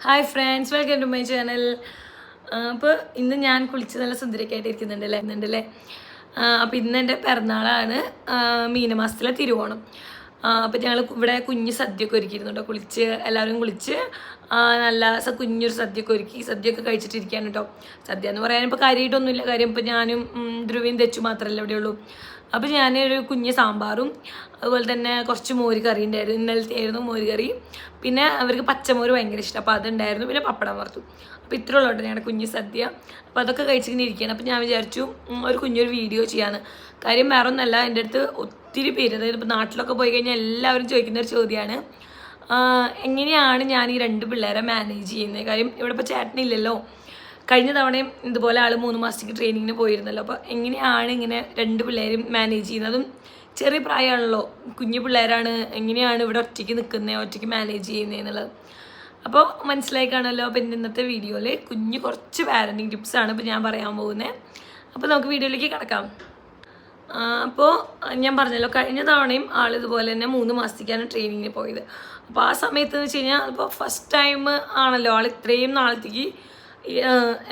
Hi friends, welcome to my channel. അപ്പോൾ ഇന്ന് ഞാൻ കുളിച്ച് നല്ല സുന്ദരിക്കായിട്ട് ഇരിക്കുന്നുണ്ടല്ലേ. അപ്പോൾ ഇന്ന് എൻ്റെ പിറന്നാളാണ്, മീനമാസത്തിലെ തിരുവോണം. അപ്പോൾ ഞങ്ങൾ ഇവിടെ കുഞ്ഞ് സദ്യയൊക്കെ ഒരുക്കിയിരുന്നു കേട്ടോ. എല്ലാവരും കുളിച്ച് നല്ല കുഞ്ഞൊരു സദ്യയൊക്കെ കഴിച്ചിട്ടിരിക്കുകയാണ് കേട്ടോ. സദ്യ എന്ന് പറയാനിപ്പോൾ കാര്യമായിട്ടൊന്നുമില്ല. കാര്യം ഇപ്പോൾ ഞാനും ധ്രുവയും തെച്ചു മാത്രമല്ല ഇവിടെയുള്ളൂ. അപ്പോൾ ഞാനൊരു കുഞ്ഞ് സാമ്പാറും അതുപോലെ തന്നെ കുറച്ച് മോര് കറി ഉണ്ടായിരുന്നു. ഇന്നലത്തെ ആയിരുന്നു മോര് കറി. പിന്നെ അവർക്ക് പച്ചമോര് ഭയങ്കര ഇഷ്ടം, അപ്പോൾ അതുണ്ടായിരുന്നു. പിന്നെ പപ്പടം വറുത്തു. അപ്പോൾ ഇത്ര ഉള്ളൂ ഞങ്ങളുടെ കുഞ്ഞ് സദ്യ. അപ്പോൾ അതൊക്കെ കഴിച്ചിങ്ങനെ ഇരിക്കുകയാണ്. അപ്പോൾ ഞാൻ വിചാരിച്ചു ഒരു കുഞ്ഞൊരു വീഡിയോ ചെയ്യാന്ന്. കാര്യം വേറെ ഒന്നല്ല, എൻ്റെ അടുത്ത് ഒത്തിരി പേര്, അതായത് ഇപ്പോൾ നാട്ടിലൊക്കെ പോയി കഴിഞ്ഞാൽ എല്ലാവരും ചോദിക്കുന്ന ഒരു ചോദ്യമാണ്, എങ്ങനെയാണ് ഞാൻ ഈ 2 പിള്ളേരെ മാനേജ് ചെയ്യുന്നത്. കാര്യം ഇവിടെ ഇപ്പോൾ ചേട്ടനില്ലല്ലോ. കഴിഞ്ഞ തവണയും ഇതുപോലെ ആൾ 3 മാസത്തേക്ക് ട്രെയിനിങ്ങിന് പോയിരുന്നല്ലോ. അപ്പോൾ എങ്ങനെയാണ് ഇങ്ങനെ 2 പിള്ളേരും മാനേജ് ചെയ്യുന്നതും, ചെറിയ പ്രായമാണല്ലോ, കുഞ്ഞു പിള്ളേരാണ്, എങ്ങനെയാണ് ഇവിടെ ഒറ്റയ്ക്ക് നിൽക്കുന്നത്, ഒറ്റയ്ക്ക് മാനേജ് ചെയ്യുന്നത് എന്നുള്ളത് അപ്പോൾ മനസ്സിലായി കാണുമല്ലോ. അപ്പോൾ ഇന്നത്തെ വീഡിയോയിൽ കുറച്ച് പാരൻറ്റിങ് ടിപ്സാണ് ഇപ്പോൾ ഞാൻ പറയാൻ പോകുന്നത്. അപ്പോൾ നമുക്ക് വീഡിയോയിലേക്ക് കിടക്കാം. അപ്പോൾ ഞാൻ പറഞ്ഞല്ലോ, കഴിഞ്ഞ തവണയും ആൾ ഇതുപോലെ തന്നെ 3 മാസത്തേക്കാണ് ട്രെയിനിങ്ങിന് പോയത്. അപ്പോൾ ആ സമയത്ത് എന്ന് വെച്ച് കഴിഞ്ഞാൽ ഇപ്പോൾ ഫസ്റ്റ് ടൈം ആണല്ലോ ആൾ ഇത്രയും നാളത്തേക്ക്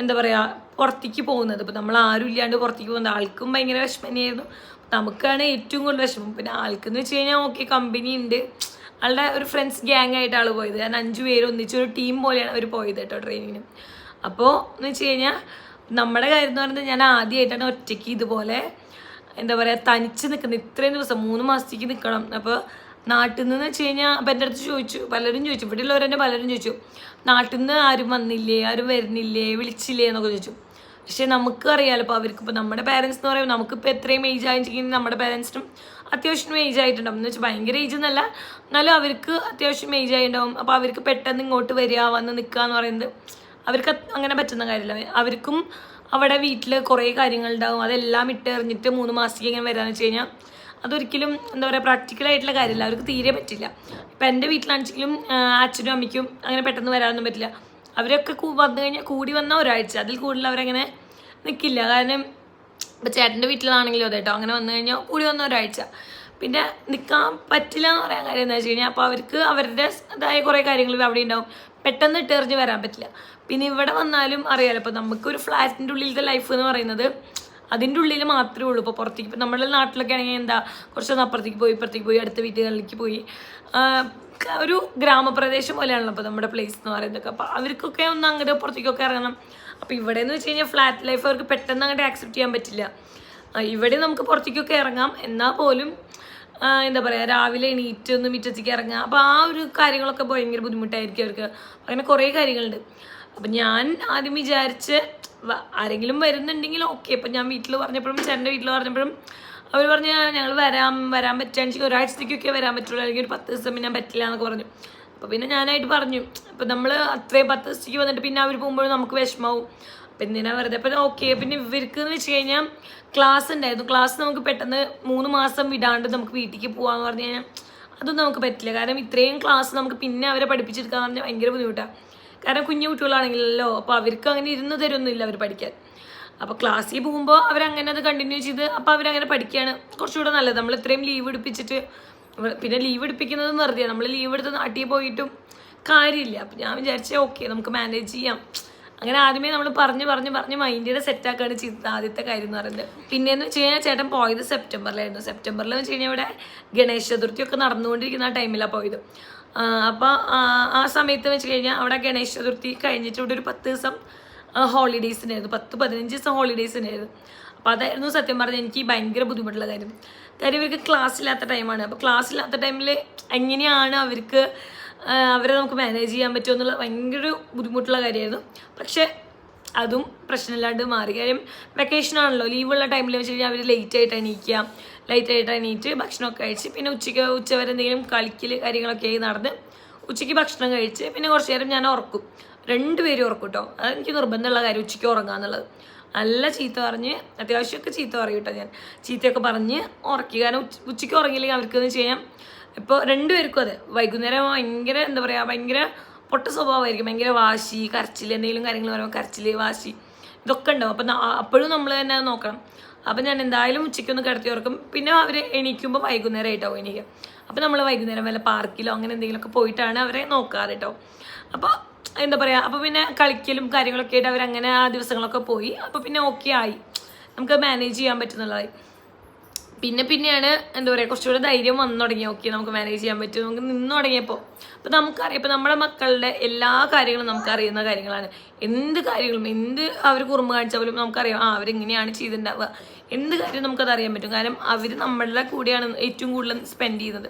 എന്താ പറയുക പുറത്തേക്ക് പോകുന്നത്. ഇപ്പോൾ നമ്മൾ ആരും ഇല്ലാണ്ട് പുറത്തേക്ക് പോകുന്നത് ആൾക്കും ഭയങ്കര വിഷമം തന്നെയായിരുന്നു. നമുക്കാണ് ഏറ്റവും കൂടുതൽ വിഷമം. പിന്നെ ആൾക്കെന്ന് വെച്ച് കഴിഞ്ഞാൽ ഓക്കെ, കമ്പനി ഉണ്ട്, ആളുടെ ഒരു ഫ്രണ്ട്സ് ഗ്യാങ് ആയിട്ട് ആൾ പോയത്. കാരണം 5 പേര് ഒന്നിച്ചൊരു ടീം പോലെയാണ് അവർ പോയത് കേട്ടോ ട്രെയിനിങ്ങിന്. അപ്പോൾ എന്ന് വെച്ച് കഴിഞ്ഞാൽ നമ്മുടെ കാര്യം എന്ന് പറയുന്നത്, ഞാൻ ആദ്യമായിട്ടാണ് ഒറ്റയ്ക്ക് ഇതുപോലെ എന്താ പറയുക തനിച്ച് നിൽക്കുന്നത്. ഇത്രയും ദിവസം 3 മാസത്തേക്ക് നിൽക്കണം. അപ്പോൾ നാട്ടിൽ നിന്ന് വെച്ച് കഴിഞ്ഞാൽ അപ്പം എൻ്റെ അടുത്ത് പലരും ചോദിച്ചു, ഇവിടെ ഉള്ളവരെന്നെ പലരും ചോദിച്ചു, നാട്ടിൽ നിന്ന് ആരും വന്നില്ലേ, ആരും വരുന്നില്ലേ, വിളിച്ചില്ലേ എന്നൊക്കെ ചോദിച്ചു. പക്ഷേ നമുക്ക് അറിയാമല്ലോ, ഇപ്പോൾ അവർക്കിപ്പോൾ നമ്മുടെ പാരൻസ് എന്ന് പറയുമ്പോൾ നമുക്കിപ്പോൾ എത്രയും ഏജ് ആയിട്ടുണ്ടെങ്കിൽ നമ്മുടെ പാരൻസിനും അത്യാവശ്യം ഏജ് ആയിട്ടുണ്ടാവും. എന്ന് വെച്ചാൽ ഭയങ്കര ഏജ് എന്നല്ല, എന്നാലും അവർക്ക് അത്യാവശ്യം ഏജ് ആയിട്ടുണ്ടാവും. അപ്പോൾ അവർക്ക് പെട്ടെന്ന് ഇങ്ങോട്ട് വന്ന് നിൽക്കുക എന്ന് പറയുന്നത് അവർക്ക് അങ്ങനെ പറ്റുന്ന കാര്യമില്ല. അവർക്കും അവിടെ വീട്ടിൽ കുറേ കാര്യങ്ങളുണ്ടാവും, അതെല്ലാം ഇട്ടെറിഞ്ഞിട്ട് 3 മാസത്തേക്ക് ഇങ്ങനെ വരാമെന്ന് വെച്ച് കഴിഞ്ഞാൽ അതൊരിക്കലും എന്താ പറയുക പ്രാക്ടിക്കലായിട്ടുള്ള കാര്യമില്ല, അവർക്ക് തീരെ പറ്റില്ല. ഇപ്പം എൻ്റെ വീട്ടിലാണെങ്കിലും അച്ഛനും അമ്മയ്ക്കും അങ്ങനെ പെട്ടെന്ന് വരാനൊന്നും പറ്റില്ല. അവരൊക്കെ വന്നു കഴിഞ്ഞാൽ കൂടി വന്നാൽ ഒരാഴ്ച, അതിൽ കൂടുതൽ അവരങ്ങനെ നിൽക്കില്ല. കാരണം ഇപ്പം ചേട്ടൻ്റെ വീട്ടിലാണെങ്കിലും അതെ കേട്ടോ, അങ്ങനെ വന്നു കഴിഞ്ഞാൽ കൂടി വന്ന ഒരാഴ്ച. പിന്നെ നിൽക്കാൻ പറ്റില്ല എന്ന് പറയാൻ കാര്യം എന്താ വെച്ച് കഴിഞ്ഞാൽ, അപ്പോൾ അവർക്ക് അവരുടേതായ കുറേ കാര്യങ്ങൾ അവിടെ ഉണ്ടാവും, പെട്ടെന്ന് ഇട്ടെറിഞ്ഞ് വരാൻ പറ്റില്ല. പിന്നെ ഇവിടെ വന്നാലും അറിയാമല്ലോ, ഇപ്പോൾ നമുക്കൊരു ഫ്ലാറ്റിൻ്റെ ഉള്ളിലത്തെ ലൈഫ് എന്ന് പറയുന്നത് അതിൻ്റെ ഉള്ളിൽ മാത്രമേ ഉള്ളൂ. ഇപ്പോൾ പുറത്തേക്ക്, ഇപ്പോൾ നമ്മുടെ നാട്ടിലൊക്കെ ആണെങ്കിൽ എന്താ, കുറച്ചൊന്ന് അപ്പുറത്തേക്ക് പോയി അടുത്ത വീടുകളിലേക്ക് പോയി, ഒരു ഗ്രാമപ്രദേശം പോലെയാണല്ലോ ഇപ്പോൾ നമ്മുടെ പ്ലേസ് എന്ന് പറയുന്നത്. അപ്പോൾ അവർക്കൊക്കെ ഒന്ന് അങ്ങോട്ട് പുറത്തേക്കൊക്കെ ഇറങ്ങണം. അപ്പോൾ ഇവിടെ എന്ന് വെച്ച് കഴിഞ്ഞാൽ ഫ്ലാറ്റ് ലൈഫ് അവർക്ക് പെട്ടെന്ന് അങ്ങോട്ട് ആക്സെപ്റ്റ് ചെയ്യാൻ പറ്റില്ല. ഇവിടെ നമുക്ക് പുറത്തേക്കൊക്കെ ഇറങ്ങാം, എന്നാൽ പോലും എന്താ പറയുക രാവിലെ എണീറ്റ് ഒന്ന് മുറ്റത്തേക്ക് ഇറങ്ങുക, അപ്പോൾ ആ ഒരു കാര്യങ്ങളൊക്കെ ഭയങ്കര ബുദ്ധിമുട്ടായിരിക്കും അവർക്ക്. അങ്ങനെ കുറേ കാര്യങ്ങളുണ്ട്. അപ്പം ഞാൻ ആദ്യം വിചാരിച്ച് ആരെങ്കിലും വരുന്നുണ്ടെങ്കിൽ ഓക്കെ. ഇപ്പം ഞാൻ വീട്ടിൽ പറഞ്ഞപ്പോഴും ചേട്ടൻ്റെ വീട്ടിൽ പറഞ്ഞപ്പോഴും അവർ പറഞ്ഞ് ഞങ്ങൾ വരാൻ പറ്റുകയാണെങ്കിൽ ഒരാഴ്ചത്തേക്കൊക്കെ വരാൻ പറ്റുള്ളൂ, അല്ലെങ്കിൽ ഒരു 10 ദിവസം പിന്നെ പറ്റില്ല എന്നൊക്കെ പറഞ്ഞു. അപ്പോൾ പിന്നെ ഞാനായിട്ട് പറഞ്ഞു, ഇപ്പം നമ്മൾ അത്രയും 10 ദിവസത്തേക്ക് വന്നിട്ട് പിന്നെ അവർ പോകുമ്പോഴും നമുക്ക് വിഷമാവും, അപ്പം എന്തിനാ വെറുതെ. അപ്പം ഓക്കെ. പിന്നെ ഇവർക്ക് എന്ന് വെച്ച് കഴിഞ്ഞാൽ ക്ലാസ് ഉണ്ടായിരുന്നു. ക്ലാസ് നമുക്ക് പെട്ടെന്ന് 3 മാസം വിടാണ്ട് നമുക്ക് വീട്ടിലേക്ക് പോകാമെന്ന് പറഞ്ഞു കഴിഞ്ഞാൽ അതൊന്നും നമുക്ക് പറ്റില്ല. കാരണം ഇത്രയും ക്ലാസ് നമുക്ക് പിന്നെ അവരെ പഠിപ്പിച്ചെടുക്കാന്ന് പറഞ്ഞാൽ ഭയങ്കര ബുദ്ധിമുട്ടാണ്. കാരണം കുഞ്ഞു കുട്ടികളാണെങ്കിലല്ലോ, അപ്പോൾ അവർക്ക് അങ്ങനെ ഇരുന്ന് തരുമൊന്നുമില്ല അവർ പഠിക്കാൻ. അപ്പോൾ ക്ലാസ്സിൽ പോകുമ്പോൾ അവരങ്ങനെ അത് കണ്ടിന്യൂ ചെയ്ത് അപ്പോൾ അവരങ്ങനെ പഠിക്കുകയാണ് കുറച്ചുകൂടെ നല്ലത്. നമ്മൾ ഇത്രയും ലീവ് എടുപ്പിച്ചിട്ട്, പിന്നെ ലീവ് എടുപ്പിക്കുന്നത് വെറുതെ, നമ്മൾ ലീവ് എടുത്ത് നാട്ടിൽ പോയിട്ടും കാര്യമില്ല. അപ്പോൾ ഞാൻ വിചാരിച്ചേ ഓക്കെ നമുക്ക് മാനേജ് ചെയ്യാം. അങ്ങനെ ആദ്യമേ നമ്മൾ പറഞ്ഞ് മൈൻഡിയുടെ സെറ്റാക്കാണ് ചെയ്തത് ആദ്യത്തെ കാര്യം എന്ന് പറയുന്നത്. പിന്നെയെന്ന് വെച്ച് കഴിഞ്ഞാൽ ചേട്ടൻ പോയത് സെപ്റ്റംബറിലായിരുന്നു. സെപ്റ്റംബറിലെന്ന് വെച്ച് കഴിഞ്ഞാൽ ഇവിടെ ഗണേശ ചതുർത്ഥിയൊക്കെ നടന്നുകൊണ്ടിരിക്കുന്ന ആ ടൈമിലാണ് പോയത്. അപ്പോൾ ആ സമയത്ത് വെച്ച് കഴിഞ്ഞാൽ അവിടെ ഗണേശ ചതുർത്ഥി കഴിഞ്ഞിട്ട് ഇവിടെ ഒരു 10 ദിവസം ഹോളിഡേയ്സ് ഉണ്ടായിരുന്നു, 10-15 ദിവസം ഹോളിഡേയ്സ് ഉണ്ടായിരുന്നു. അപ്പോൾ അതായിരുന്നു സത്യം പറഞ്ഞാൽ എനിക്ക് ഭയങ്കര ബുദ്ധിമുട്ടുള്ള കാര്യം ഇവർക്ക് ക്ലാസ് ഇല്ലാത്ത ടൈമാണ്. അപ്പോൾ ക്ലാസ് ഇല്ലാത്ത ടൈമിൽ എങ്ങനെയാണ് അവരെ നമുക്ക് മാനേജ് ചെയ്യാൻ പറ്റുമോ എന്നുള്ള ഭയങ്കര ബുദ്ധിമുട്ടുള്ള കാര്യമായിരുന്നു. പക്ഷേ അതും പ്രശ്നമില്ലാണ്ട് മാറി. കാര്യം വെക്കേഷനാണല്ലോ, ലീവുള്ള ടൈമിൽ വെച്ച് കഴിഞ്ഞാൽ അവർ ലേറ്റായിട്ട് എണീറ്റ് ഭക്ഷണമൊക്കെ കഴിച്ച് പിന്നെ ഉച്ചവരെ എന്തെങ്കിലും കാര്യങ്ങളൊക്കെ ആയി നടന്ന് ഉച്ചയ്ക്ക് ഭക്ഷണം കഴിച്ച് പിന്നെ കുറച്ച് നേരം ഞാൻ ഉറക്കും. 2 പേരും ഉറക്കും കേട്ടോ. അതെനിക്ക് നിർബന്ധമുള്ള കാര്യം, ഉച്ചയ്ക്ക് ഉറങ്ങുക എന്നുള്ളത്. നല്ല ചീത്ത പറഞ്ഞ്, അത്യാവശ്യമൊക്കെ ചീത്ത പറയും കേട്ടോ ഞാൻ, ചീത്തയൊക്കെ പറഞ്ഞ് ഉറക്കി. കാരണം ഉച്ചയ്ക്ക് ഉറങ്ങിയില്ലെങ്കിൽ അവർക്കെന്ന് വെച്ച് കഴിഞ്ഞാൽ ഇപ്പോൾ 2 പേർക്കും അതെ, വൈകുന്നേരം ഭയങ്കര എന്താ പറയുക ഭയങ്കര പൊട്ട സ്വഭാവമായിരിക്കും, ഭയങ്കര വാശി, കരച്ചിൽ, എന്തെങ്കിലും കാര്യങ്ങൾ പറയുമ്പോൾ കരച്ചിൽ, വാശി, ഇതൊക്കെ ഉണ്ടാവും. അപ്പം അപ്പോഴും നമ്മൾ തന്നെ നോക്കണം. അപ്പം ഞാൻ എന്തായാലും ഉച്ചയ്ക്കൊന്ന് കിടത്തി ഉറക്കും. പിന്നെ അവർ എണീക്കുമ്പോൾ വൈകുന്നേരമായിട്ടാവും എണീക്കുക. അപ്പോൾ നമ്മൾ വൈകുന്നേരം വല്ല പാർക്കിലോ അങ്ങനെ എന്തെങ്കിലുമൊക്കെ പോയിട്ടാണ് അവരെ നോക്കാറ് കേട്ടോ. അപ്പോൾ എന്താ പറയുക, അപ്പോൾ പിന്നെ കളിക്കലും കാര്യങ്ങളൊക്കെ ആയിട്ട് അവരങ്ങനെ ആ ദിവസങ്ങളൊക്കെ പോയി. അപ്പോൾ പിന്നെ ഓക്കെ ആയി, നമുക്ക് മാനേജ് ചെയ്യാൻ പറ്റുന്നുള്ളതായി. പിന്നെയാണ് എന്താ പറയുക, കുറച്ചുകൂടെ ധൈര്യം വന്നു തുടങ്ങി. ഓക്കെ, നമുക്ക് മാനേജ് ചെയ്യാൻ പറ്റും, നമുക്ക് നിന്ന് തുടങ്ങിയപ്പോൾ. അപ്പോൾ നമുക്കറിയാം, ഇപ്പോൾ നമ്മുടെ മക്കളുടെ എല്ലാ കാര്യങ്ങളും നമുക്കറിയുന്ന കാര്യങ്ങളാണ്. എന്ത് കാര്യങ്ങളും, എന്ത് അവർ കുറുമ്പ് കാണിച്ചാൽ പോലും നമുക്കറിയാം അവരെങ്ങനെയാണ് ചെയ്തിട്ടുണ്ടാവുക. എന്ത് കാര്യം നമുക്കത് അറിയാൻ പറ്റും. കാരണം അവർ നമ്മളുടെ കൂടെയാണ് ഏറ്റവും കൂടുതൽ സ്പെൻഡ് ചെയ്യുന്നത്,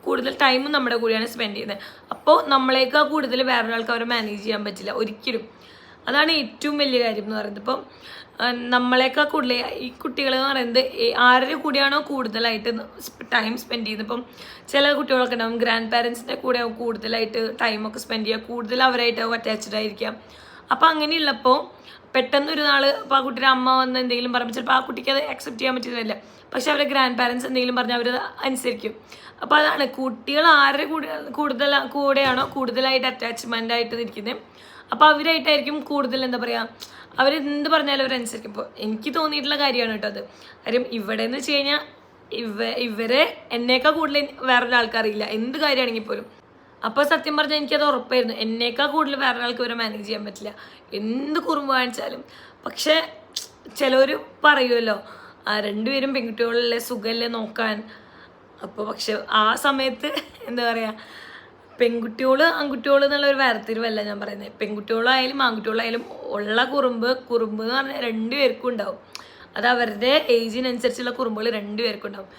കൂടുതൽ ടൈമും നമ്മുടെ കൂടെയാണ് സ്പെൻഡ് ചെയ്യുന്നത്. അപ്പോൾ നമ്മളേക്കാൾ കൂടുതൽ വേറൊരാൾക്ക് അവരെ മാനേജ് ചെയ്യാൻ പറ്റില്ല ഒരിക്കലും. അതാണ് ഏറ്റവും വലിയ കാര്യം എന്ന് പറയുന്നത്. ഇപ്പം നമ്മളെക്കാൾ കൂടുതൽ ഈ കുട്ടികൾ എന്ന് പറയുന്നത് ആരുടെ കൂടെയാണോ കൂടുതലായിട്ട് ടൈം സ്പെൻഡ് ചെയ്യുന്നത്. ഇപ്പം ചില കുട്ടികളൊക്കെ ഉണ്ടാവും ഗ്രാൻഡ് പാരൻസിൻ്റെ കൂടെ കൂടുതലായിട്ട് ടൈമൊക്കെ സ്പെൻഡ് ചെയ്യുക, കൂടുതൽ അവരായിട്ട് അറ്റാച്ച്ഡ് ആയിരിക്കാം. അപ്പോൾ അങ്ങനെയുള്ളപ്പോൾ പെട്ടെന്ന് ഒരു നാൾ ഇപ്പോൾ ആ കുട്ടിയുടെ അമ്മ വന്ന് എന്തെങ്കിലും പറയുമ്പോൾ ചിലപ്പോൾ ആ കുട്ടിക്ക് അത് അക്സെപ്റ്റ് ചെയ്യാൻ പറ്റുന്നില്ല. പക്ഷെ അവരുടെ ഗ്രാൻഡ് പാരൻസ് എന്തെങ്കിലും പറഞ്ഞാൽ അവർ അനുസരിക്കും. അപ്പോൾ അതാണ് കുട്ടികൾ ആരുടെ കൂടെയാണോ കൂടുതലായിട്ട് അറ്റാച്ച്മെൻ്റ് ആയിട്ട് ഇരിക്കുന്നത്, അപ്പോൾ അവരായിട്ടായിരിക്കും കൂടുതൽ എന്താ പറയുക, അവരെന്ത് പറഞ്ഞാലും അവരനുസരിക്കും. ഇപ്പോൾ എനിക്ക് തോന്നിയിട്ടുള്ള കാര്യമാണ് കേട്ടോ അത്. കാര്യം ഇവിടെ എന്ന് വെച്ച് കഴിഞ്ഞാൽ ഇവരെ എന്നേക്കാൾ കൂടുതൽ വേറൊരാൾക്കറിയില്ല എന്ത് കാര്യമാണെങ്കിൽ പോലും. അപ്പോൾ സത്യം പറഞ്ഞാൽ എനിക്കത് ഉറപ്പായിരുന്നു, എന്നേക്കാൾ കൂടുതൽ വേറൊരാൾക്ക് ഇവരെ മാനേജ് ചെയ്യാൻ പറ്റില്ല, എന്ത് കുറുമ്പ് കാണിച്ചാലും. പക്ഷേ ചിലവർ പറയുമല്ലോ രണ്ടുപേരും പെൺകുട്ടികളല്ലേ, സുഖമല്ലേ നോക്കാൻ. അപ്പോൾ പക്ഷെ ആ സമയത്ത് എന്താ പറയുക, പെൺകുട്ടിയോള് ആൺകുട്ടിയോള് എന്നുള്ളൊരു വേർതിരിവല്ല ഞാൻ പറയുന്നത്. പെൺകുട്ടികളായാലും ആൺകുട്ടികളായാലും ഉള്ള കുറുമ്പ് എന്ന് പറഞ്ഞാൽ രണ്ടുപേർക്കും ഉണ്ടാവും. അത് അവരുടെ ഏജിനനുസരിച്ചുള്ള കുറുമ്പുകൾ രണ്ടുപേർക്കും ഉണ്ടാവും.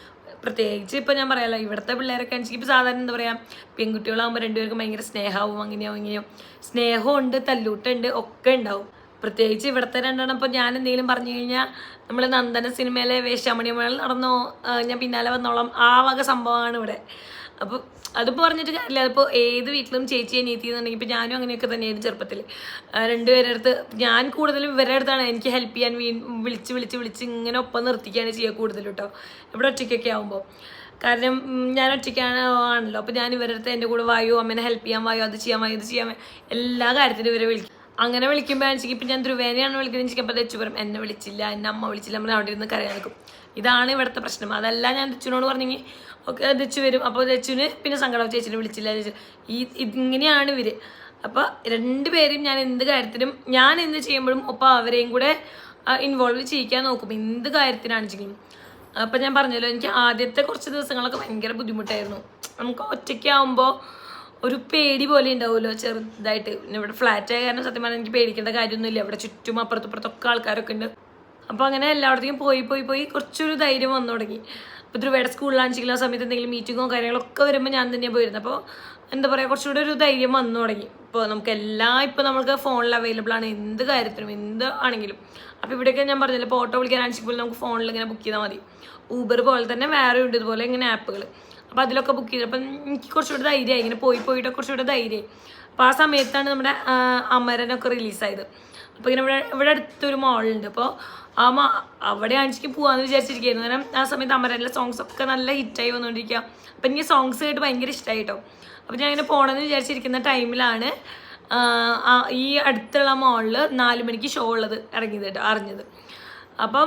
പ്രത്യേകിച്ച് ഇപ്പോൾ ഞാൻ പറയാമല്ലോ, ഇവിടുത്തെ പിള്ളേരൊക്കെ ആണെങ്കിൽ ഇപ്പോൾ സാധാരണ എന്താ പറയുക, പെൺകുട്ടികളാകുമ്പോൾ രണ്ടുപേർക്കും ഭയങ്കര സ്നേഹമാവും, അങ്ങനെയോ സ്നേഹമുണ്ട്, തല്ലൂട്ടുണ്ട്, ഒക്കെ ഉണ്ടാവും. പ്രത്യേകിച്ച് ഇവിടുത്തെ രണ്ടെണ്ണം. ഇപ്പോൾ ഞാൻ എന്തെങ്കിലും പറഞ്ഞു കഴിഞ്ഞാൽ നമ്മൾ നന്ദന സിനിമയിലെ വേശ്യാമണിമേൾ നടന്നോ, ഞാൻ പിന്നാലെ വന്നോളാം, ആ വക സംഭവമാണ് ഇവിടെ. അപ്പോൾ അതിപ്പോൾ പറഞ്ഞിട്ട് കാര്യമില്ല. അതിപ്പോൾ ഏത് വീട്ടിലും ചേച്ചി അനിയത്തി എന്നുണ്ടെങ്കിൽ ഇപ്പോൾ ഞാനും അങ്ങനെയൊക്കെ തന്നെയായിരുന്നു ചെറുപ്പത്തിൽ. രണ്ടുപേരുടെ അടുത്ത് ഞാൻ കൂടുതലും ഇവരുടെ അടുത്താണ് എനിക്ക് ഹെൽപ്പ് ചെയ്യാൻ വിളിച്ച് ഇങ്ങനെ ഒപ്പം നിർത്തിക്കുകയാണ് ചെയ്യുക കൂടുതലും കേട്ടോ, ഇവിടെ ഒറ്റയ്ക്കൊക്കെ ആകുമ്പോൾ. കാരണം ഞാൻ ഒറ്റയ്ക്കാണല്ലോ. അപ്പോൾ ഞാൻ ഇവരുടെ അടുത്ത് എൻ്റെ കൂടെ വായോ, അമ്മേനെ ഹെൽപ്പ് ചെയ്യാൻ വായോ, അത് ചെയ്യാൻ വായോ, ഇത് ചെയ്യാൻ എല്ലാ കാര്യത്തിനും ഇവരെ വിളിക്കും. അങ്ങനെ വിളിക്കുമ്പോൾ എനിക്ക് ഇപ്പം ഞാൻ ധ്രുവേനെയാണ് വിളിക്കുന്നത് എനിക്ക് അപ്പോൾ തെച്ചു പറയും എന്നെ വിളിച്ചില്ല, എന്നെ അമ്മ വിളിച്ചില്ല, നമ്മൾ അവിടെ ഇരുന്ന് കരയാൻ നിൽക്കും. ഇതാണ് ഇവിടുത്തെ പ്രശ്നം. അതല്ല ഞാൻ തെച്ചുനോട് പറഞ്ഞെങ്കിൽ ഒക്കെ തെച്ചു വരും. അപ്പോൾ തെച്ചുവിന് പിന്നെ സങ്കടം, ചേച്ചിനെ വിളിച്ചില്ല, ഇതിങ്ങനെയാണ് ഇവർ. അപ്പോൾ രണ്ടുപേരും ഞാൻ എന്ത് കാര്യത്തിനും ഞാൻ എന്ത് ചെയ്യുമ്പോഴും ഒപ്പം അവരെയും കൂടെ ഇൻവോൾവ് ചെയ്യിക്കാൻ നോക്കും, എന്ത് കാര്യത്തിനാണെങ്കിലും. അപ്പം ഞാൻ പറഞ്ഞല്ലോ, എനിക്ക് ആദ്യത്തെ കുറച്ച് ദിവസങ്ങളൊക്കെ ഭയങ്കര ബുദ്ധിമുട്ടായിരുന്നു. നമുക്ക് ഒറ്റയ്ക്കാവുമ്പോൾ ഒരു പേടി പോലെ ഉണ്ടാവുമല്ലോ ചെറുതായിട്ട്. പിന്നെ ഇവിടെ ഫ്ലാറ്റായ കാരണം സത്യം പറഞ്ഞാൽ എനിക്ക് പേടിക്കേണ്ട കാര്യമൊന്നുമില്ല. ഇവിടെ ചുറ്റും അപ്പുറത്തൊക്കെ ആൾക്കാരൊക്കെ ഉണ്ട്. അപ്പോൾ അങ്ങനെ എല്ലായിടത്തേക്കും പോയി കുറച്ചൊരു ധൈര്യം വന്നു തുടങ്ങി. ഇപ്പോൾ ധ്രുവയുടെ സ്കൂളിലാണെങ്കിലും ആ സമയത്ത് എന്തെങ്കിലും മീറ്റിങ്ങോ കാര്യങ്ങളൊക്കെ വരുമ്പോൾ ഞാൻ തന്നെയാണ് പോയിരുന്നത്. അപ്പോൾ എന്താ പറയുക, കുറച്ചുകൂടെ ഒരു ധൈര്യം വന്നു തുടങ്ങി. ഇപ്പോൾ നമുക്കെല്ലാം ഇപ്പോൾ നമുക്ക് ഫോണിൽ അവൈലബിൾ ആണ്, എന്ത് കാര്യത്തിനും എന്ത് ആണെങ്കിലും. അപ്പോൾ ഇവിടെയൊക്കെ ഞാൻ പറഞ്ഞില്ല, ഇപ്പോൾ ഓട്ടോ വിളിക്കാനാണെങ്കിൽ പോലും നമുക്ക് ഫോണിൽ ഇങ്ങനെ ബുക്ക് ചെയ്താൽ മതി. ഊബർ പോലെ തന്നെ വേറെ ഉണ്ട് ഇതുപോലെ ഇങ്ങനെ ആപ്പുകൾ. അപ്പോൾ അതിലൊക്കെ ബുക്ക് ചെയ്തു. അപ്പം എനിക്ക് കുറച്ചുകൂടെ ധൈര്യമായി, ഇങ്ങനെ പോയിട്ട് കുറച്ചുകൂടെ ധൈര്യമായി. അപ്പോൾ ആ സമയത്താണ് നമ്മുടെ അമരനൊക്കെ റിലീസായത്. അപ്പോൾ ഇങ്ങനെ ഇവിടെ അടുത്തൊരു മോളുണ്ട്. അപ്പോൾ അവിടെ ആണെങ്കിൽ പോകാമെന്ന് വിചാരിച്ചിരിക്കുകയായിരുന്നു. കാരണം ആ സമയത്ത് അമരനിലെ സോങ്സ് ഒക്കെ നല്ല ഹിറ്റായി വന്നുകൊണ്ടിരിക്കുക. അപ്പം എനിക്ക് സോങ്സ് കേട്ട് ഭയങ്കര ഇഷ്ടമായി കേട്ടോ. അപ്പോൾ ഞാൻ ഇങ്ങനെ പോകണമെന്ന് വിചാരിച്ചിരിക്കുന്ന ടൈമിലാണ് ഈ അടുത്തുള്ള മോളിൽ 4 മണിക്ക് ഷോ ഉള്ളത് ഇറങ്ങിയത് കേട്ടോ, അറിഞ്ഞത്. അപ്പം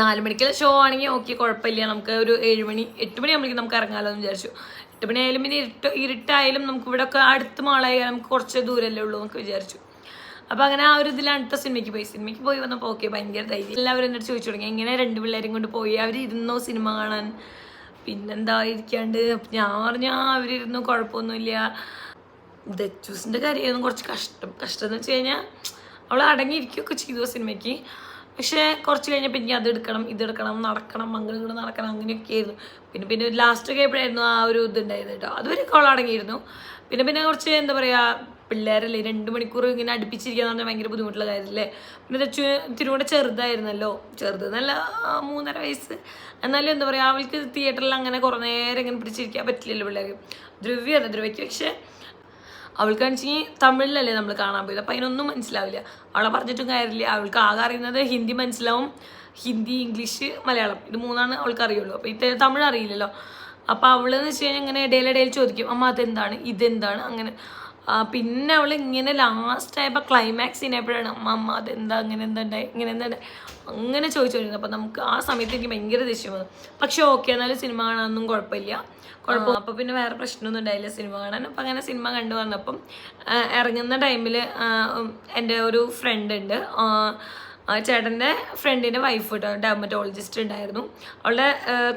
4 മണിക്ക് ഷോ ആണെങ്കിൽ ഓക്കെ, കുഴപ്പമില്ല, നമുക്ക് ഒരു 7 മണി 8 മണിയാകുമ്പോഴേക്കും നമുക്ക് ഇറങ്ങാമല്ലോ എന്ന് വിചാരിച്ചു. 8 മണിയായാലും പിന്നെ ഇരുട്ടായാലും നമുക്ക് ഇവിടെ ഒക്കെ അടുത്ത് മാളായാലും നമുക്ക് കുറച്ച് ദൂരമല്ലേ ഉള്ളൂ എന്നൊക്കെ വിചാരിച്ചു. അപ്പോൾ അങ്ങനെ ആ ഒരു ഇതിൽ അടുത്ത സിനിമയ്ക്ക് പോയി വന്നപ്പോൾ ഓക്കെ, ഭയങ്കര ധൈര്യം. എല്ലാവരും എന്നോട് ചോദിച്ചു തുടങ്ങി എങ്ങനെ 2 പിള്ളേരും കൊണ്ട് പോയി, അവരിരുന്നോ സിനിമ കാണാൻ, പിന്നെന്താ ഇരിക്കാണ്ട്. ഞാൻ പറഞ്ഞു അവരിരുന്നു, കുഴപ്പമൊന്നുമില്ല. ദച്ചൂസിൻ്റെ കാര്യമായിരുന്നു കുറച്ച് കഷ്ടം എന്ന് വെച്ച് കഴിഞ്ഞാൽ അവൾ അടങ്ങിയിരിക്കുകയൊക്കെ ചെയ്തു സിനിമയ്ക്ക്. പക്ഷേ കുറച്ച് കഴിഞ്ഞപ്പോൾ എനിക്ക് അതെടുക്കണം ഇതെടുക്കണം നടക്കണം അങ്ങോട്ട് നടക്കണം അങ്ങനെയൊക്കെ ആയിരുന്നു. പിന്നെ ലാസ്റ്റൊക്കെ എപ്പോഴായിരുന്നു ആ ഒരു ഇതുണ്ടായിരുന്നു കേട്ടോ, അതുവരെയൊക്കെ അവൾ അടങ്ങിയിരുന്നു. പിന്നെ കുറച്ച് എന്താ പറയുക, പിള്ളേരല്ലേ 2 മണിക്കൂർ ഇങ്ങനെ അടുപ്പിച്ചിരിക്കുക എന്ന് പറഞ്ഞാൽ ഭയങ്കര ബുദ്ധിമുട്ടുള്ള കാര്യമല്ലേ. പിന്നെ തിരുവോടെ ചെറുതായിരുന്നല്ലോ, ചെറുതെന്നല്ല 3.5 വയസ്സ്. എന്നാലും എന്താ പറയുക, അവൾക്ക് തിയേറ്ററിൽ അങ്ങനെ കുറേ നേരം ഇങ്ങനെ പിടിച്ചിരിക്കാൻ പറ്റില്ലല്ലോ പിള്ളേർക്ക്. ധ്രുവയ്ക്ക് പക്ഷേ അവൾക്കാണെങ്കിൽ തമിഴിലല്ലേ നമ്മൾ കാണാൻ പോയത്, അപ്പം അതിനൊന്നും മനസ്സിലാവില്ല. അവളെ പറഞ്ഞിട്ടും കാര്യമില്ല. അവൾക്ക് ആകെ അറിയുന്നത് ഹിന്ദി മനസ്സിലാവും, ഹിന്ദി ഇംഗ്ലീഷ് മലയാളം, ഇത് 3 അവൾക്ക് അറിയുള്ളൂ. അപ്പോൾ തമിഴ് അറിയില്ലല്ലോ. അപ്പോൾ അവളെന്ന് വെച്ച് കഴിഞ്ഞാൽ ഇങ്ങനെ ഇടയിൽ ചോദിക്കും, അമ്മ അതെന്താണ് ഇതെന്താണ് അങ്ങനെ. പിന്നെ അവൾ ഇങ്ങനെ ലാസ്റ്റ് ആയപ്പോൾ ക്ലൈമാക്സ് ചെയ്യുന്നപ്പോഴാണ് അമ്മ അതെന്താ ഇങ്ങനെ എന്താ അങ്ങനെ ചോദിച്ചുകൊണ്ടിരുന്നത്. അപ്പോൾ നമുക്ക് ആ സമയത്ത് എനിക്ക് ഭയങ്കര ദേഷ്യം വന്നു. പക്ഷെ ഓക്കെ, എന്നാലും സിനിമ കാണാനൊന്നും കുഴപ്പമില്ല. അപ്പോൾ പിന്നെ വേറെ പ്രശ്നമൊന്നും ഉണ്ടായില്ല സിനിമ കാണാൻ. അപ്പം അങ്ങനെ സിനിമ കണ്ടു വന്നപ്പം ഇറങ്ങുന്ന ടൈമിൽ എൻ്റെ ഒരു ഫ്രണ്ട് ഉണ്ട്, ചേട്ടൻ്റെ ഫ്രണ്ടിൻ്റെ വൈഫ് കേട്ടോ, ഡെർമറ്റോളജിസ്റ്റ് ഉണ്ടായിരുന്നു. അവളുടെ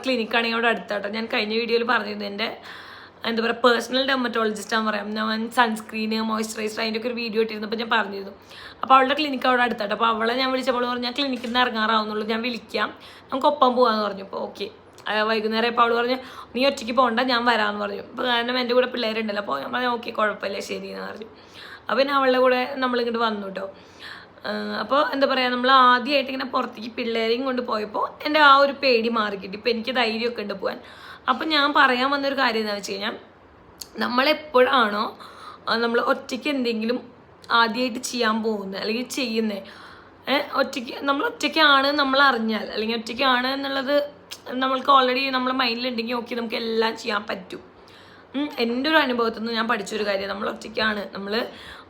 ക്ലിനിക്കാണെങ്കിൽ അവിടെ അടുത്താട്ടോ. ഞാൻ കഴിഞ്ഞ വീഡിയോയിൽ പറഞ്ഞിരുന്നു എൻ്റെ എന്താ പറയുക പേഴ്സണൽ ഡെർമറ്റോളജിസ്റ്റാന്ന് പറയാം. ഞാൻ സൺസ്ക്രീന് മോയ്സ്ചറൈസർ അതിൻ്റെ ഒക്കെ ഒരു വീഡിയോ ഇട്ടിരുന്നപ്പോൾ ഞാൻ പറഞ്ഞിരുന്നു. അപ്പോൾ അവളുടെ ക്ലിനിക്ക് അവിടെ അടുത്താട്ടോ. അപ്പോൾ അവളെ ഞാൻ വിളിച്ചപ്പോൾ പറഞ്ഞു ഞാൻ ക്ലിനിക്കിൽ നിന്ന് ഇറങ്ങാറാവുന്നുള്ളൂ, ഞാൻ വിളിക്കാം, നമുക്ക് ഒപ്പം പോകാമെന്ന് പറഞ്ഞു. അപ്പോൾ ഓക്കെ, വൈകുന്നേരം ഇപ്പോൾ അവൾ പറഞ്ഞു നീ ഒറ്റയ്ക്ക് പോകണ്ട, ഞാൻ വരാമെന്ന് പറഞ്ഞു. അപ്പോൾ കാരണം എൻ്റെ കൂടെ പിള്ളേരുണ്ടല്ലോ. അപ്പോൾ ഞാൻ പറഞ്ഞു ഓക്കെ കുഴപ്പമില്ല ശരി എന്ന് പറഞ്ഞു. അപ്പോൾ പിന്നെ അവളുടെ കൂടെ നമ്മളിങ്ങോട്ട് വന്നു കേട്ടോ. അപ്പോൾ എന്താ പറയുക, നമ്മൾ ആദ്യമായിട്ട് ഇങ്ങനെ പുറത്തേക്ക് പിള്ളേരെയും കൊണ്ട് പോയപ്പോൾ എൻ്റെ ആ ഒരു പേടി മാറിക്കിട്ടി. ഇപ്പോൾ എനിക്ക് ധൈര്യമൊക്കെ ഉണ്ട് പോകാൻ. അപ്പം ഞാൻ പറയാൻ വന്നൊരു കാര്യം എന്താണെന്ന് വെച്ച് കഴിഞ്ഞാൽ, നമ്മളെപ്പോഴാണോ നമ്മൾ ഒറ്റയ്ക്ക് എന്തെങ്കിലും ആദ്യമായിട്ട് ചെയ്യാൻ പോകുന്നത് അല്ലെങ്കിൽ ചെയ്യുന്നത്, നമ്മൾ ഒറ്റയ്ക്കാണ് നമ്മൾ അറിഞ്ഞാൽ, അല്ലെങ്കിൽ ഒറ്റയ്ക്കാണ് എന്നുള്ളത് നമ്മൾക്ക് ഓൾറെഡി നമ്മളെ മൈൻഡിലുണ്ടെങ്കിൽ ഓക്കെ നമുക്ക് എല്ലാം ചെയ്യാൻ പറ്റും. എൻ്റെ ഒരു അനുഭവത്തിൽ നിന്ന് ഞാൻ പഠിച്ചൊരു കാര്യം, നമ്മൾ ഒറ്റയ്ക്കാണ്, നമ്മൾ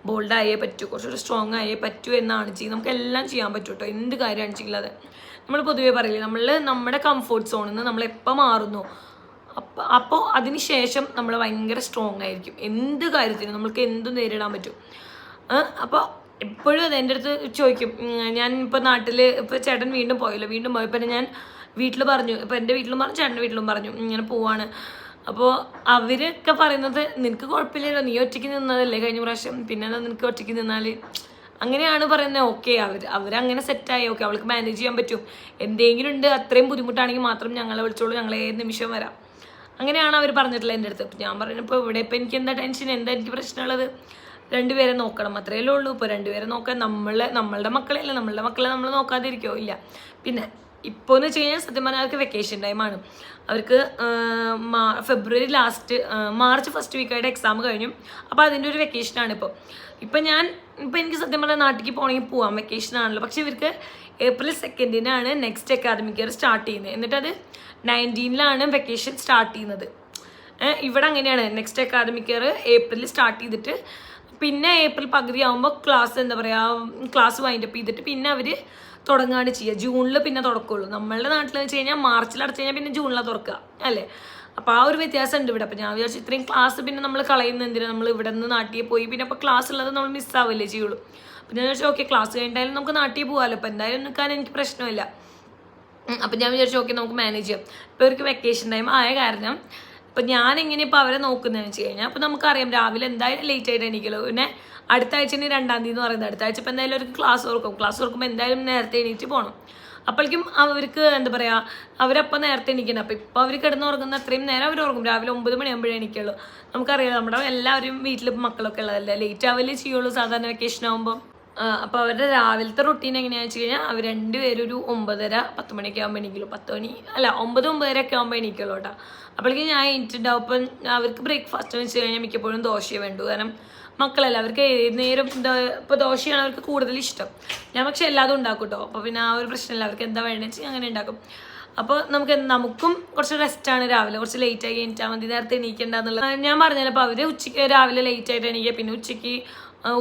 ബോൾഡായേ പറ്റൂ, കുറച്ചുകൂടി സ്ട്രോങ് ആയേ പറ്റൂ എന്നാണ് ചെയ്യുന്നത്. നമുക്ക് എല്ലാം ചെയ്യാൻ പറ്റും കേട്ടോ, എന്ത് കാര്യമാണ് ചെയ്യുന്നത്. നമ്മൾ പൊതുവേ പറയില്ലേ, നമ്മുടെ കംഫോർട്ട് സോണിൽ നിന്ന് നമ്മളെപ്പോൾ മാറുന്നു അപ്പോൾ അതിന് ശേഷം നമ്മൾ ഭയങ്കര സ്ട്രോങ് ആയിരിക്കും. എന്ത് കാര്യത്തിനും നമ്മൾക്ക് എന്തും നേരിടാൻ പറ്റും. അപ്പോൾ എപ്പോഴും അത് എൻ്റെ അടുത്ത് ചോദിക്കും. ഞാൻ ഇപ്പോൾ നാട്ടിൽ ഇപ്പോൾ ചേട്ടൻ വീണ്ടും പോയപ്പോൾ ഞാൻ വീട്ടിൽ പറഞ്ഞു, ഇപ്പോൾ എൻ്റെ വീട്ടിലും പറഞ്ഞു ചേട്ടൻ്റെ വീട്ടിലും പറഞ്ഞു ഇങ്ങനെ പോവാണ്. അപ്പോൾ അവരൊക്കെ പറയുന്നത് നിനക്ക് കുഴപ്പമില്ലല്ലോ, നീ ഒറ്റയ്ക്ക് നിന്നതല്ലേ കഴിഞ്ഞ പ്രാവശ്യം, പിന്നെ നിനക്ക് ഒറ്റയ്ക്ക് നിന്നാൽ അങ്ങനെയാണ് പറയുന്നത്. ഓക്കെ, അവരങ്ങനെ സെറ്റായി, ഓക്കെ അവൾക്ക് മാനേജ് ചെയ്യാൻ പറ്റും, എന്തെങ്കിലും ഉണ്ട് അത്രയും ബുദ്ധിമുട്ടാണെങ്കിൽ മാത്രം ഞങ്ങളെ വിളിച്ചോളൂ, ഞങ്ങൾ ഏത് നിമിഷം വരാം, അങ്ങനെയാണ് അവർ പറഞ്ഞിട്ടുള്ളത് എൻ്റെ അടുത്ത്. ഞാൻ പറഞ്ഞു ഇപ്പോൾ ഇവിടെ ഇപ്പോൾ എനിക്ക് എന്താ ടെൻഷൻ, എന്താ എനിക്ക് പ്രശ്നമുള്ളത്, രണ്ടുപേരെ നോക്കണം, അത്രയല്ലേ ഉള്ളൂ. ഇപ്പോൾ രണ്ടുപേരെ നോക്കാൻ നമ്മളുടെ മക്കളെയല്ല, നമ്മളുടെ മക്കളെ നമ്മൾ നോക്കാതിരിക്കോ ഇല്ല. പിന്നെ ഇപ്പോൾ എന്ന് വെച്ച് കഴിഞ്ഞാൽ സത്യം പറഞ്ഞാൽ അവർക്ക് വെക്കേഷൻ ടൈമാണ്. അവർക്ക് ഫെബ്രുവരി ലാസ്റ്റ് മാർച്ച് ഫസ്റ്റ് വീക്കായിട്ട് എക്സാം കഴിഞ്ഞു. അപ്പോൾ അതിൻ്റെ ഒരു വെക്കേഷനാണ് ഇപ്പം എനിക്ക് സത്യം പറഞ്ഞാൽ നാട്ടിലേക്ക് പോകണമെങ്കിൽ പോവാം, വെക്കേഷനാണല്ലോ. പക്ഷേ ഇവർക്ക് April 2 next academic year start ചെയ്യുന്നത്. എന്നിട്ടത് 19 വെക്കേഷൻ സ്റ്റാർട്ട് ചെയ്യുന്നത്. ഇവിടെ അങ്ങനെയാണ്, next academic year April start ചെയ്തിട്ട് പിന്നെ ഏപ്രിൽ പകുതി ആകുമ്പോൾ ക്ലാസ് വൈൻഡപ്പ് ചെയ്തിട്ട് പിന്നെ അവർ തുടങ്ങുകയാണ് ചെയ്യുക. ജൂണിൽ പിന്നെ തുറക്കുള്ളൂ. നമ്മളുടെ നാട്ടിൽ വെച്ച് കഴിഞ്ഞാൽ മാർച്ചിൽ അടച്ചു കഴിഞ്ഞാൽ പിന്നെ ജൂണിലാണ് തുറക്കുക അല്ലേ. അപ്പോൾ ആ ഒരു വ്യത്യാസം ഉണ്ട് ഇവിടെ. അപ്പോൾ ഞാൻ വിചാരിച്ചു ഇത്രയും ക്ലാസ് പിന്നെ നമ്മൾ കളയുന്ന എന്തിനാണ്, നമ്മൾ ഇവിടെ നിന്ന് നാട്ടിൽ പോയി പിന്നെ അപ്പോൾ ക്ലാസ് ഉള്ളത് നമ്മൾ മിസ്സാവില്ലേ ചെയ്യുള്ളൂ. അപ്പോൾ ഞാൻ വിചാരിച്ചു ഓക്കെ ക്ലാസ് കഴിഞ്ഞാലും നമുക്ക് നാട്ടിൽ പോകാമല്ലോ, അപ്പോൾ എന്തായാലും നിൽക്കാൻ എനിക്ക് പ്രശ്നമില്ല. അപ്പം ഞാൻ വിചാരിച്ചു ഓക്കെ നമുക്ക് മാനേജ് ചെയ്യാം. ഇപ്പോൾ ഇവർക്ക് വെക്കേഷൻ ടൈം ആയ കാരണം ഇപ്പം ഞാനെങ്ങനെ ഇപ്പോൾ അവരെ നോക്കുന്നതെന്ന് വെച്ച് കഴിഞ്ഞാൽ, അപ്പോൾ നമുക്കറിയാം രാവിലെ എന്തായാലും ലേറ്റ് ആയിട്ട് എണീക്കല്ലോ. പിന്നെ അടുത്ത ആഴ്ച 2-ാം തീയതി എന്ന് പറയുന്നത്, അടുത്ത ആഴ്ച ഇപ്പോൾ എന്തായാലും അവർക്ക് ക്ലാസ് തുറക്കുമ്പോൾ എന്തായാലും നേരത്തെ എണീറ്റ് പോകണം. അപ്പോഴേക്കും അവർക്ക് എന്താ പറയുക, അവരപ്പം നേരത്തെ എണീക്കണം. അപ്പോൾ ഇപ്പോൾ അവർ കിടന്നുറങ്ങുന്ന അത്രയും നേരം അവർ ഉറങ്ങും. രാവിലെ 9 മണിയാകുമ്പോഴേ എണീക്കുള്ളൂ. നമുക്കറിയാം നമ്മുടെ എല്ലാവരും വീട്ടിൽ മക്കളൊക്കെ ഉള്ളതല്ലേ, ലേറ്റ് ആവല്ലേ ചെയ്യുള്ളൂ സാധാരണ വെക്കേഷൻ ആകുമ്പോൾ. അപ്പോൾ അവരുടെ രാവിലത്തെ റൊട്ടീൻ എങ്ങനെയാണെന്ന് വെച്ച് കഴിഞ്ഞാൽ അവർ രണ്ടുപേരും ഒരു 9:30-10 മണിയൊക്കെ ആകുമ്പോൾ എണീക്കുള്ളൂ. 9-9:30 ഒക്കെ ആകുമ്പോൾ എണീക്കുള്ളൂ കേട്ടോ. അപ്പോഴേക്കും ഞാൻ എണീറ്റിട്ടുണ്ടാവും. അപ്പം അവർക്ക് ബ്രേക്ക്ഫാസ്റ്റ് എന്ന് വെച്ച് കഴിഞ്ഞാൽ മിക്കപ്പോഴും ദോശയെ വേണ്ടു. കാരണം മക്കളല്ല, അവർക്ക് ഏത് നേരം ഇപ്പോൾ ദോശയാണ് അവർക്ക് കൂടുതൽ ഇഷ്ടം. ഞാൻ പക്ഷെ എല്ലാതും ഉണ്ടാക്കും കേട്ടോ. അപ്പോൾ പിന്നെ ആ ഒരു പ്രശ്നമില്ല, അവർക്ക് എന്താ വേണ്ടതെന്ന് വെച്ചാൽ അങ്ങനെ ഉണ്ടാക്കും. അപ്പോൾ നമുക്കും കുറച്ച് റെസ്റ്റാണ് രാവിലെ, കുറച്ച് ലേറ്റായി എണീറ്റാൽ മതി, നേരത്തെ എണീക്കേണ്ടെന്നുള്ളത് ഞാൻ പറഞ്ഞല്ലോ. അപ്പോൾ അവർ ഉച്ചയ്ക്ക് രാവിലെ ലേറ്റായിട്ട് എണീക്കുക, പിന്നെ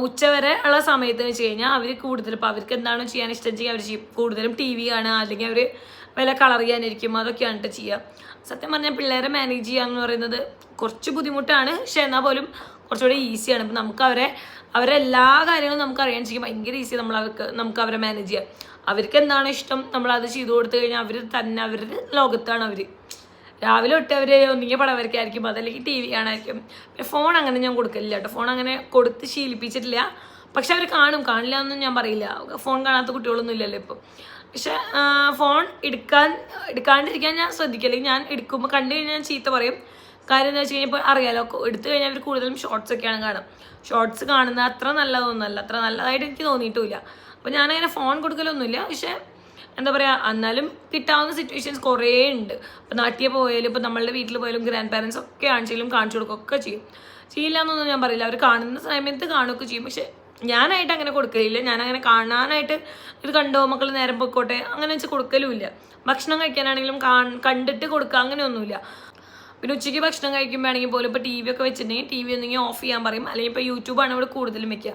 ഉച്ചവരെ ഉള്ള സമയത്ത് വെച്ച് കഴിഞ്ഞാൽ അവർ കൂടുതൽ ഇപ്പോൾ അവർക്ക് എന്താണോ ചെയ്യാൻ ഇഷ്ടം ചെയ്യുക അവർ ചെയ്യും. കൂടുതലും TV കാണുക, അല്ലെങ്കിൽ അവർ വല്ല കളർ ചെയ്യാനിരിക്കും, അതൊക്കെയാണ് കേട്ടോ ചെയ്യുക. സത്യം പറഞ്ഞാൽ പിള്ളേരെ മാനേജ് ചെയ്യുക എന്ന് പറയുന്നത് കുറച്ച് ബുദ്ധിമുട്ടാണ്, പക്ഷെ എന്നാൽ പോലും കുറച്ചുകൂടി ഈസിയാണ്. ഇപ്പം നമുക്ക് അവരെല്ലാ കാര്യങ്ങളും നമുക്ക് അറിയാൻ ചെയ്യും, ഭയങ്കര ഈസി നമുക്ക് അവരെ മാനേജ് ചെയ്യാം. അവർക്ക് എന്താണോ ഇഷ്ടം നമ്മളത് ചെയ്തു കൊടുത്തു കഴിഞ്ഞാൽ അവരുടെ ലോകത്താണ് അവർ. രാവിലെ തൊട്ട് അവർ ഒന്നുകിൽ പടം വരയ്ക്കായിരിക്കും, അതല്ലെങ്കിൽ TV കാണായിരിക്കും. പിന്നെ ഫോൺ അങ്ങനെ ഞാൻ കൊടുക്കില്ല കേട്ടോ, ഫോൺ അങ്ങനെ കൊടുത്ത് ശീലിപ്പിച്ചിട്ടില്ല. പക്ഷെ അവർ കാണില്ല എന്നൊന്നും ഞാൻ പറയില്ല, ഫോൺ കാണാത്ത കുട്ടികളൊന്നും ഇല്ലല്ലോ ഇപ്പം. പക്ഷെ ഫോൺ എടുക്കാണ്ടിരിക്കാൻ ഞാൻ ശ്രദ്ധിക്കില്ലെങ്കിൽ ഞാൻ എടുക്കുമ്പോൾ കണ്ടു കഴിഞ്ഞാൽ ഞാൻ ചീത്ത പറയും. കാര്യം എന്താ വെച്ച് കഴിഞ്ഞാൽ ഇപ്പോൾ അറിയാലോ, എടുത്തു കഴിഞ്ഞാൽ അവർ കൂടുതലും ഷോർട്സ് ഒക്കെയാണ് കാണുക. ഷോർട്സ് കാണുന്നത് അത്ര നല്ലതൊന്നുമല്ല, അത്ര നല്ലതായിട്ട് എനിക്ക് തോന്നിയിട്ടുമില്ല. അപ്പോൾ ഞാനങ്ങനെ ഫോൺ കൊടുക്കലൊന്നുമില്ല. പക്ഷേ എന്താ പറയുക, എന്നാലും കിട്ടാവുന്ന സിറ്റുവേഷൻസ് കുറേ ഉണ്ട്. ഇപ്പോൾ നാട്ടിൽ പോയാലും ഇപ്പോൾ നമ്മളുടെ വീട്ടിൽ പോയാലും ഗ്രാൻഡ് പാരൻസ് ഒക്കെ ആണെങ്കിലും കാണിച്ചു കൊടുക്കുകയൊക്കെ ചെയ്യില്ല എന്നൊന്നും ഞാൻ പറയില്ല. അവർ കാണുന്ന സമയത്ത് കാണുകയൊക്കെ ചെയ്യും. പക്ഷെ ഞാനായിട്ട് അങ്ങനെ കൊടുക്കലില്ല. ഞാനങ്ങനെ കാണാനായിട്ട് ഇത് കണ്ടോ മക്കൾ നേരം പൊക്കോട്ടെ അങ്ങനെ വെച്ച് കൊടുക്കലുമില്ല. ഭക്ഷണം കഴിക്കാനാണെങ്കിലും കണ്ടിട്ട് കൊടുക്കുക അങ്ങനെയൊന്നുമില്ല. പിന്നെ ഉച്ചയ്ക്ക് ഭക്ഷണം കഴിക്കുമ്പോഴാണെങ്കിൽ പോലും ഇപ്പോൾ TV ഒക്കെ വെച്ചിട്ടുണ്ടെങ്കിൽ TV ഒന്നെങ്കിൽ ഓഫ് ചെയ്യാൻ പറയും, അല്ലെങ്കിൽ ഇപ്പോൾ യൂട്യൂബാണ് ഇവിടെ കൂടുതലും വെക്കുക.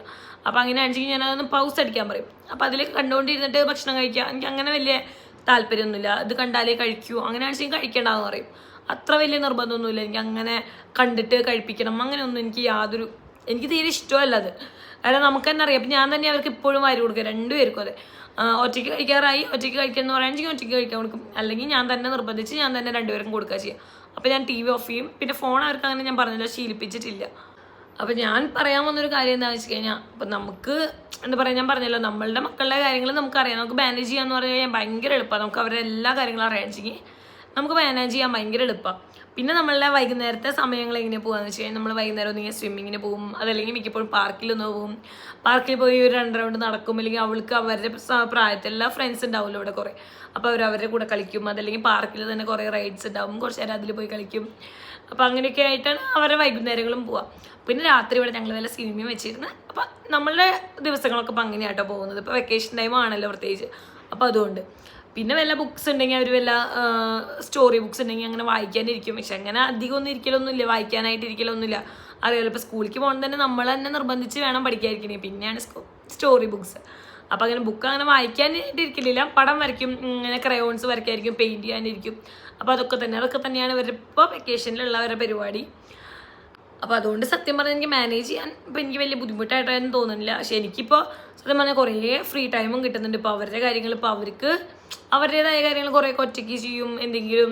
അപ്പോൾ അങ്ങനെ ആണെങ്കിൽ ഞാനതൊന്ന് പൗസ് അടിക്കാൻ പറയും. അപ്പോൾ അതിൽ കണ്ടുകൊണ്ടിരുന്നിട്ട് ഭക്ഷണം കഴിക്കുക. എനിക്ക് അങ്ങനെ വലിയ താല്പര്യമൊന്നുമില്ല. ഇത് കണ്ടാലേ കഴിക്കൂ, അങ്ങനെ ആണെങ്കിൽ കഴിക്കേണ്ടതെന്ന് പറയും. അത്ര വലിയ നിർബന്ധമൊന്നുമില്ല എനിക്ക് അങ്ങനെ കണ്ടിട്ട് കഴിപ്പിക്കണം അങ്ങനെയൊന്നും എനിക്ക് തീരെ ഇഷ്ടമല്ല അത്. കാരണം നമുക്ക് തന്നെ അറിയാം. അപ്പം ഞാൻ തന്നെ അവർക്ക് ഇപ്പോഴും വാരി കൊടുക്കുക, രണ്ടുപേർക്കും അതെ. ഒറ്റയ്ക്ക് കഴിക്കാറായി, ഒറ്റയ്ക്ക് കഴിക്കാമെന്ന് പറയുകയാണെങ്കിൽ ഒറ്റയ്ക്ക് കഴിക്കാൻ കൊടുക്കും, അല്ലെങ്കിൽ ഞാൻ തന്നെ നിർബന്ധിച്ച് ഞാൻ തന്നെ രണ്ടുപേർക്കും കൊടുക്കുക ചെയ്യുക. അപ്പോൾ ഞാൻ TV ഓഫ് ചെയ്യും. പിന്നെ ഫോൺ അവർക്ക് അങ്ങനെ ഞാൻ പറഞ്ഞില്ല, ശീലിപ്പിച്ചിട്ടില്ല. അപ്പോൾ ഞാൻ പറയാൻ വന്നൊരു കാര്യം എന്താണെന്ന് വെച്ച് കഴിഞ്ഞാൽ, അപ്പം നമുക്ക് എന്താ പറയുക, ഞാൻ പറഞ്ഞല്ലോ നമ്മളുടെ മക്കളുടെ കാര്യങ്ങൾ നമുക്കറിയാം, നമുക്ക് മാനേജ് ചെയ്യാന്ന് പറഞ്ഞു കഴിഞ്ഞാൽ ഭയങ്കര എളുപ്പമാണ്. നമുക്ക് അവരുടെ എല്ലാ കാര്യങ്ങളും അറിയാമെങ്കിൽ നമുക്ക് മാനേജ് ചെയ്യാൻ ഭയങ്കര എളുപ്പമാണ്. പിന്നെ നമ്മളുടെ വൈകുന്നേരത്തെ സമയങ്ങൾ എങ്ങനെ പോകാന്ന് വെച്ച് കഴിഞ്ഞാൽ, നമ്മൾ വൈകുന്നേരം ഒന്നെങ്കിൽ സ്വിമ്മിങ്ങിന് പോകും, അതല്ലെങ്കിൽ മിക്കപ്പോഴും പാർക്കിലൊന്ന് പോകും. പാർക്കിൽ പോയി ഒരു 2 റൗണ്ട് നടക്കും, അല്ലെങ്കിൽ അവൾക്ക് അവരുടെ പ്രായത്തിലുള്ള ഫ്രണ്ട്സ് ഉണ്ടാവുമല്ലോ ഇവിടെ കുറേ, അപ്പോൾ അവരുടെ കൂടെ കളിക്കും. അതല്ലെങ്കിൽ പാർക്കിൽ തന്നെ കുറേ റൈഡ്സ് ഉണ്ടാവും, കുറച്ച് നേരം അതിൽ പോയി കളിക്കും. അപ്പോൾ അങ്ങനെയൊക്കെ ആയിട്ടാണ് അവരുടെ വൈകുന്നേരങ്ങളും പോവുക. പിന്നെ രാത്രി ഇവിടെ ഞങ്ങൾ വല്ല സിനിമയും വെച്ചിരുന്ന്, അപ്പം നമ്മളുടെ ദിവസങ്ങളൊക്കെ ഇപ്പം അങ്ങനെയായിട്ടോ പോകുന്നത്. ഇപ്പോൾ വെക്കേഷൻ ടൈം ആണല്ലോ പ്രത്യേകിച്ച്, അപ്പോൾ അതുകൊണ്ട്. പിന്നെ വല്ല ബുക്സ് ഉണ്ടെങ്കിൽ അവർ വല്ല സ്റ്റോറി ബുക്സ് ഉണ്ടെങ്കിൽ അങ്ങനെ വായിക്കാനിരിക്കും. പക്ഷെ അങ്ങനെ അധികം ഒന്നും ഇരിക്കലൊന്നുമില്ല, വായിക്കാനായിട്ട് ഇരിക്കലൊന്നുമില്ല. അറിയാലോ ഇപ്പോൾ സ്കൂളിലേക്ക് പോകുന്നത് തന്നെ നമ്മൾ തന്നെ നിർബന്ധിച്ച് വേണം പഠിക്കാതിരിക്കണേ, പിന്നെയാണ് സ്റ്റോറി ബുക്സ്. അപ്പോൾ അങ്ങനെ ബുക്ക് അങ്ങനെ വായിക്കാനായിട്ട് ഇരിക്കലില്ല. പടം വരയ്ക്കും, ഇങ്ങനെ ക്രയോൺസ് വരയ്ക്കായിരിക്കും, പെയിൻറ്റ് ചെയ്യാനിരിക്കും. അപ്പോൾ അതൊക്കെ തന്നെയാണ് ഇവരിപ്പോൾ വെക്കേഷനിലുള്ളവരുടെ പരിപാടി. അപ്പോൾ അതുകൊണ്ട് സത്യം പറഞ്ഞാൽ എനിക്ക് മാനേജ് ചെയ്യാൻ ഇപ്പോൾ എനിക്ക് വലിയ ബുദ്ധിമുട്ടായിട്ടൊന്നും തോന്നുന്നില്ല. പക്ഷെ എനിക്കിപ്പോൾ സത്യം പറഞ്ഞാൽ കുറേ ഫ്രീ ടൈമും കിട്ടുന്നുണ്ട്. ഇപ്പോൾ അവരുടെ കാര്യങ്ങൾ, ഇപ്പോൾ അവർക്ക് അവരുടേതായ കാര്യങ്ങൾ കുറേയൊക്കെ ഒറ്റയ്ക്ക് ചെയ്യും. എന്തെങ്കിലും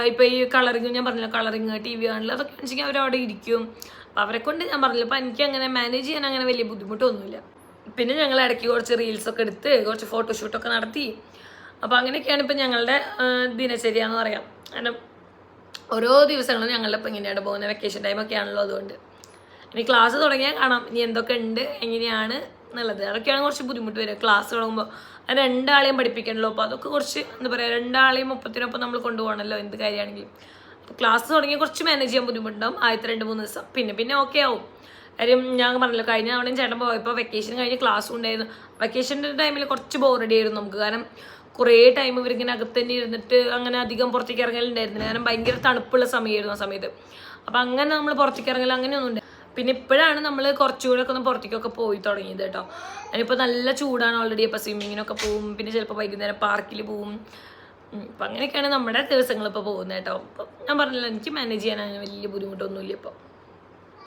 ഇപ്പോൾ ഈ കളറിങ്, ഞാൻ പറഞ്ഞില്ല കളറിങ്, TV കാണില്ല, അതൊക്കെ വെച്ചെങ്കിൽ അവരവിടെ ഇരിക്കും. അപ്പോൾ അവരെ കൊണ്ട് ഞാൻ പറഞ്ഞില്ല, അപ്പോൾ എനിക്ക് അങ്ങനെ മാനേജ് ചെയ്യാൻ അങ്ങനെ വലിയ ബുദ്ധിമുട്ടൊന്നുമില്ല. പിന്നെ ഞങ്ങൾ ഇടയ്ക്ക് കുറച്ച് റീൽസൊക്കെ എടുത്ത് കുറച്ച് ഫോട്ടോഷൂട്ടൊക്കെ നടത്തി. അപ്പോൾ അങ്ങനെയൊക്കെയാണ് ഇപ്പോൾ ഞങ്ങളുടെ ദിനചര്യ എന്ന് പറയാം. കാരണം ഓരോ ദിവസങ്ങളും ഞങ്ങളുടെ ഇപ്പോൾ ഇങ്ങനെയാണ് പോകുന്നത്. വെക്കേഷൻ ടൈമൊക്കെ ആണല്ലോ, അതുകൊണ്ട് ഇനി ക്ലാസ് തുടങ്ങിയാൽ കാണാം ഇനി എന്തൊക്കെ ഉണ്ട് എങ്ങനെയാണ് എന്നുള്ളത്. അതൊക്കെയാണ് കുറച്ച് ബുദ്ധിമുട്ട് വരിക ക്ലാസ് തുടങ്ങുമ്പോൾ. അത് 2 ആളെയും പഠിപ്പിക്കണമല്ലോ, അപ്പോൾ അതൊക്കെ കുറച്ച് എന്താ പറയുക, 2 ആളെയും ഒപ്പത്തിനൊപ്പം നമ്മൾ കൊണ്ടുപോകണമല്ലോ എന്ത് കാര്യമാണെങ്കിലും. അപ്പോൾ ക്ലാസ് തുടങ്ങിയാൽ കുറച്ച് മാനേജ് ചെയ്യാൻ ബുദ്ധിമുട്ടുണ്ടാവും ആദ്യത്തെ 2-3 ദിവസം. പിന്നെ ഓക്കെ ആവും. കാര്യം ഞാൻ പറഞ്ഞല്ലോ, കഴിഞ്ഞ തവണയും ചേട്ടൻ പോയപ്പോൾ വെക്കേഷൻ കഴിഞ്ഞ് ക്ലാസ്സും ഉണ്ടായിരുന്നു. വെക്കേഷൻ്റെ ടൈമിൽ കുറച്ച് ബോറടി ആയിരുന്നു നമുക്ക്. കാരണം കുറേ ടൈം ഇവരിങ്ങനെ അകത്ത് തന്നെ ഇരുന്നിട്ട് അങ്ങനെ അധികം പുറത്തേക്ക് ഇറങ്ങലുണ്ടായിരുന്നില്ല. കാരണം ഭയങ്കര തണുപ്പുള്ള സമയമായിരുന്നു ആ സമയത്ത്. അപ്പോൾ അങ്ങനെ നമ്മൾ പുറത്തേക്ക് ഇറങ്ങൽ അങ്ങനെയൊന്നും ഉണ്ട്. പിന്നെ ഇപ്പോഴാണ് നമ്മൾ കുറച്ചുകൂടെ ഒക്കെ ഒന്ന് പുറത്തേക്കൊക്കെ പോയി തുടങ്ങിയത് കേട്ടോ. അതിനിപ്പോൾ നല്ല ചൂടാണ് ഓൾറെഡി. അപ്പോൾ സ്വിമ്മിങ്ങിനൊക്കെ പോവും, പിന്നെ ചിലപ്പോൾ വൈകുന്നേരം പാർക്കിൽ പോവും. അപ്പം അങ്ങനെയൊക്കെയാണ് നമ്മുടെ ദിവസങ്ങൾ ഇപ്പോൾ പോകുന്നത് കേട്ടോ. അപ്പം ഞാൻ പറഞ്ഞില്ല, എനിക്ക് മാനേജ് ചെയ്യാൻ അങ്ങനെ വലിയ ബുദ്ധിമുട്ടൊന്നുമില്ല ഇപ്പോൾ.